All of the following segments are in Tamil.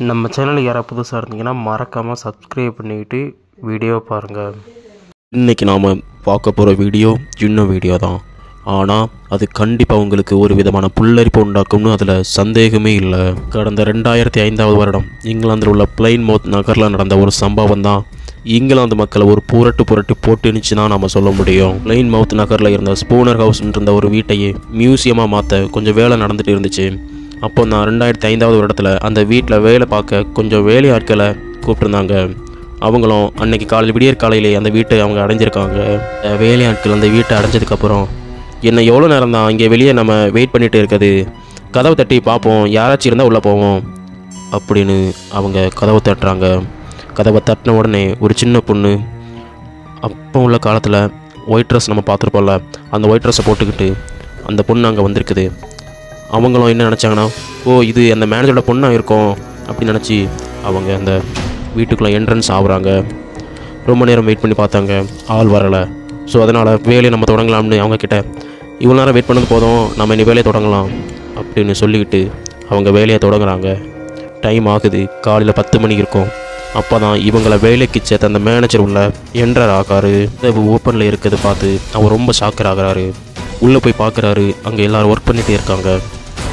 நம்ம சேனலுக்கு யாராவது புதுசாக இருந்தீங்கன்னா மறக்காமல் சப்ஸ்கிரைப் பண்ணிக்கிட்டு வீடியோ பாருங்கள். இன்றைக்கி நாம் பார்க்க போகிற வீடியோ சின்ன வீடியோ தான். ஆனால் அது கண்டிப்பாக உங்களுக்கு ஒரு விதமான புல்லரிப்பு உண்டாக்கும்னு அதில் சந்தேகமே இல்லை. கடந்த 2005 வருடம் இங்கிலாந்தில் உள்ள பிளைன்மவுத் நகரில் நடந்த ஒரு சம்பவம் தான் இங்கிலாந்து மக்களை ஒரு புரட்டு போட்டுனுச்சு தான் நம்ம சொல்ல முடியும். பிளைன்மவுத் நகரில் இருந்த ஸ்பூனர் ஹவுஸ் இருந்த ஒரு வீட்டையே மியூசியமாக மாற்ற கொஞ்சம் வேலை நடந்துகிட்டு இருந்துச்சு. அப்போ நான் 2005 வருடத்தில் அந்த வீட்டில் வேலை பார்க்க கொஞ்சம் வேலையாட்களை கூப்பிட்டுருந்தாங்க. அவங்களும் அன்றைக்கி விடியற் காலையிலே அந்த வீட்டை அவங்க அடைஞ்சிருக்காங்க. வேலையாட்கள் அந்த வீட்டை அடைஞ்சதுக்கப்புறம் என்னை எவ்வளோ நேரம் தான் இங்கே வெளியே நம்ம வெயிட் பண்ணிகிட்டு இருக்குது, கதவை தட்டி பார்ப்போம், யாராச்சும் இருந்தால் உள்ளே போவோம் அப்படின்னு அவங்க கதவை தட்டுறாங்க. கதவை தட்டின உடனே ஒரு சின்ன பொண்ணு, அப்போ உள்ள காலத்தில் ஒயிட் ட்ரெஸ் நம்ம பார்த்துருப்போம்ல, அந்த ஒயிட் ட்ரெஸ்ஸை போட்டுக்கிட்டு அந்த பொண்ணு அங்கே வந்திருக்குது. அவங்களும் என்ன நினச்சாங்கன்னா, இது அந்த மேனேஜரோட பொண்ணாக இருக்கும் அப்படின்னு நினச்சி அவங்க அந்த வீட்டுக்குள்ளே என்ட்ரன்ஸ் ஆகுறாங்க. ரொம்ப நேரம் வெயிட் பண்ணி பார்த்தாங்க, ஆள் வரலை. ஸோ அதனால் வேலையை நம்ம தொடங்கலாம்னு அவங்கக்கிட்ட, இவ்வளோ நேரம் வெயிட் பண்ணது போதும், நம்ம இனி வேலையை தொடங்கலாம் அப்படின்னு சொல்லிக்கிட்டு அவங்க வேலையை தொடங்குறாங்க. டைம் ஆகுது, காலையில் 10 மணிக்கு இருக்கும். அப்போ தான் இவங்களை வேலைக்கு சேர்த்த அந்த மேனேஜர் உள்ள என்டர் ஆகாரு. ஓப்பனில் இருக்கிறது பார்த்து அவர் ரொம்ப ஷாக்கர் ஆகிறாரு. உள்ளே போய் பார்க்குறாரு, அங்கே எல்லோரும் ஒர்க் பண்ணிகிட்டே இருக்காங்க.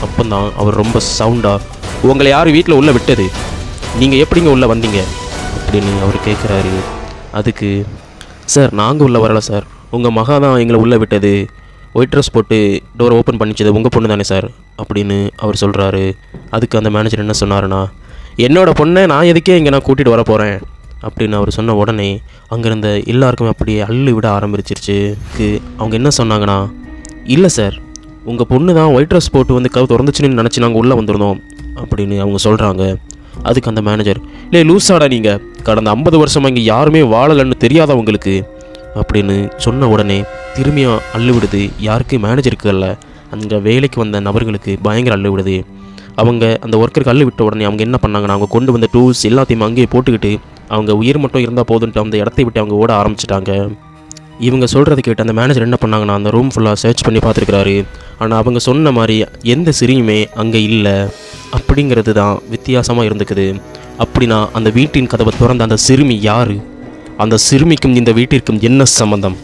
அப்போ தான் அவர் ரொம்ப சவுண்டாக, உங்களை யார் வீட்டில் உள்ளே விட்டது, நீங்கள் எப்படிங்க உள்ளே வந்தீங்க அப்படின்னு அவர் கேட்குறாரு. அதுக்கு, சார் நாங்கள் உள்ளே வரலை சார், உங்கள் மகா தான் எங்களை உள்ளே விட்டது, ஒயிட் ட்ரெஸ் போட்டு டோரை ஓப்பன் பண்ணிச்சது உங்கள் பொண்ணு தானே சார் அப்படின்னு அவர் சொல்கிறாரு. அதுக்கு அந்த மேனேஜர் என்ன சொன்னாருன்னா, என்னோடய பொண்ணை நான் எதுக்கே இங்கே நான் கூட்டிகிட்டு வர போகிறேன் அப்படின்னு அவர் சொன்ன உடனே அங்கேருந்த எல்லாருக்குமே அப்படியே அள்ளு விட ஆரம்பிச்சிருச்சு. அவங்க என்ன சொன்னாங்கன்னா, இல்லை சார், உங்கள் பொண்ணு தான் ஒயிட் ட்ரெஸ் போட்டு வந்து கதவு திறந்துச்சுன்னு நினச்சி நாங்கள் உள்ளே வந்திருந்தோம் அப்படின்னு அவங்க சொல்கிறாங்க. அதுக்கு அந்த மேனேஜர், இல்லை லூஸாடா நீங்கள், கடந்த 50 வருஷமாக இங்கே யாருமே வாழலைன்னு தெரியாதவங்களுக்கு அப்படின்னு சொன்ன உடனே திரும்பியும் அள்ளு விடுது. யாருக்கு? மேனேஜருக்கு அல்ல, அங்கே வேலைக்கு வந்த நபர்களுக்கு பயங்கர அள்ளு விடுது. அவங்க அந்த ஒர்க்கருக்கு அள்ளு விட்ட உடனே அவங்க என்ன பண்ணாங்கன்னா, அவங்க கொண்டு வந்த டூல்ஸ் எல்லாத்தையும் அங்கேயே போட்டுக்கிட்டு அவங்க உயிர் மட்டும் இருந்தால் போதுன்ட்டு அந்த இடத்தை விட்டு அவங்க ஓட ஆரம்பிச்சிட்டாங்க. இவங்க சொல்கிறத கேட்டு அந்த மேனேஜர் என்ன பண்ணாங்கன்னா, அந்த ரூம் ஃபுல்லாக சர்ச் பண்ணி பார்த்துருக்குறாரு. ஆனால் அவங்க சொன்ன மாதிரி எந்த சிறியுமே அங்கே இல்லை. அப்படிங்கிறது தான் வித்தியாசமாக இருந்துக்குது. அப்படின்னா அந்த வீட்டின் கதவை திறந்த அந்த சிறுமி யார்? அந்த சிறுமிக்கும் இந்த வீட்டிற்கும் என்ன சம்பந்தம்?